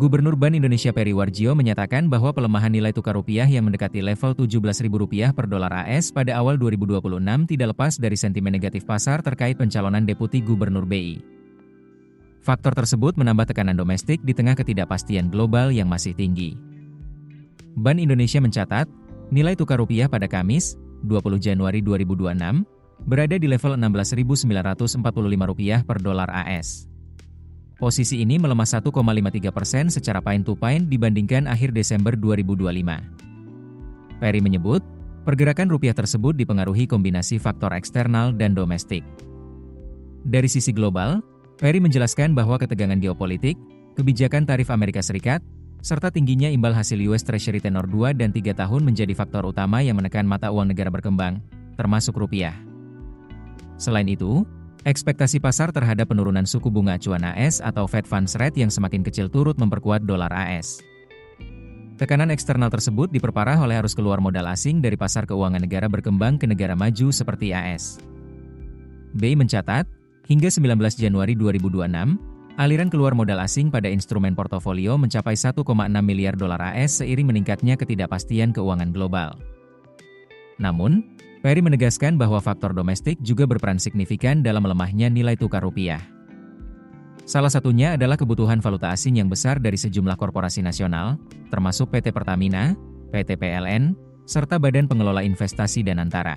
Gubernur Bank Indonesia Peri Warjio menyatakan bahwa pelemahan nilai tukar rupiah yang mendekati level Rp17.000 per dolar AS pada awal 2026 tidak lepas dari sentimen negatif pasar terkait pencalonan Deputi Gubernur BI. Faktor tersebut menambah tekanan domestik di tengah ketidakpastian global yang masih tinggi. Bank Indonesia mencatat, nilai tukar rupiah pada Kamis, 20 Januari 2026, berada di level Rp16.945 per dolar AS. Posisi ini melemah 1,53% secara point to point dibandingkan akhir Desember 2025. Peri menyebut, pergerakan rupiah tersebut dipengaruhi kombinasi faktor eksternal dan domestik. Dari sisi global, Peri menjelaskan bahwa ketegangan geopolitik, kebijakan tarif Amerika Serikat, serta tingginya imbal hasil US Treasury tenor 2 dan 3 tahun menjadi faktor utama yang menekan mata uang negara berkembang, termasuk rupiah. Selain itu, ekspektasi pasar terhadap penurunan suku bunga acuan AS atau Fed Funds Rate yang semakin kecil turut memperkuat dolar AS. Tekanan eksternal tersebut diperparah oleh arus keluar modal asing dari pasar keuangan negara berkembang ke negara maju seperti AS. BI mencatat, hingga 19 Januari 2026, aliran keluar modal asing pada instrumen portofolio mencapai 1,6 miliar dolar AS seiring meningkatnya ketidakpastian keuangan global. Namun, Peri menegaskan bahwa faktor domestik juga berperan signifikan dalam melemahnya nilai tukar rupiah. Salah satunya adalah kebutuhan valuta asing yang besar dari sejumlah korporasi nasional, termasuk PT Pertamina, PT PLN, serta Badan Pengelola Investasi dan Antara.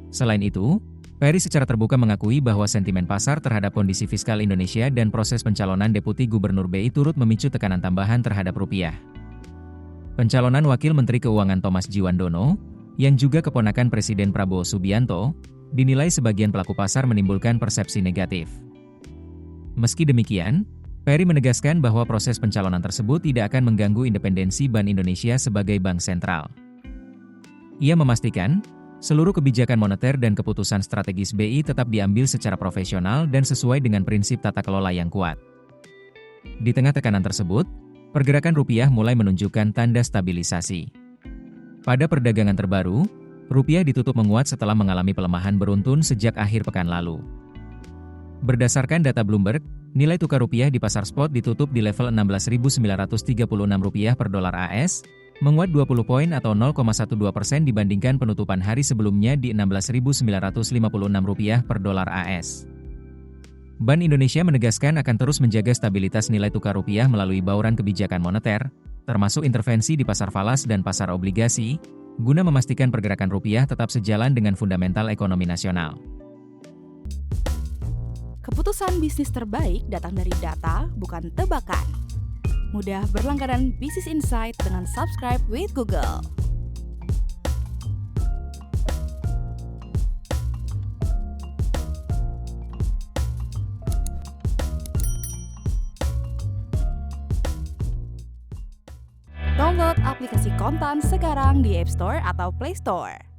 Selain itu, Peri secara terbuka mengakui bahwa sentimen pasar terhadap kondisi fiskal Indonesia dan proses pencalonan Deputi Gubernur BI turut memicu tekanan tambahan terhadap rupiah. Pencalonan Wakil Menteri Keuangan Thomas Djiwandono, yang juga keponakan Presiden Prabowo Subianto, dinilai sebagian pelaku pasar menimbulkan persepsi negatif. Meski demikian, Peri menegaskan bahwa proses pencalonan tersebut tidak akan mengganggu independensi Bank Indonesia sebagai bank sentral. Ia memastikan, seluruh kebijakan moneter dan keputusan strategis BI tetap diambil secara profesional dan sesuai dengan prinsip tata kelola yang kuat. Di tengah tekanan tersebut, pergerakan rupiah mulai menunjukkan tanda stabilisasi. Pada perdagangan terbaru, rupiah ditutup menguat setelah mengalami pelemahan beruntun sejak akhir pekan lalu. Berdasarkan data Bloomberg, nilai tukar rupiah di pasar spot ditutup di level Rp16.936 per dolar AS, menguat 20 poin atau 0,12% dibandingkan penutupan hari sebelumnya di Rp16.956 per dolar AS. Bank Indonesia menegaskan akan terus menjaga stabilitas nilai tukar rupiah melalui bauran kebijakan moneter, termasuk intervensi di pasar falas dan pasar obligasi, guna memastikan pergerakan rupiah tetap sejalan dengan fundamental ekonomi nasional. Keputusan bisnis terbaik datang dari data, bukan tebakan. Mudah berlangganan Business Insight dengan subscribe with Google. Download aplikasi Kontan sekarang di App Store atau Play Store.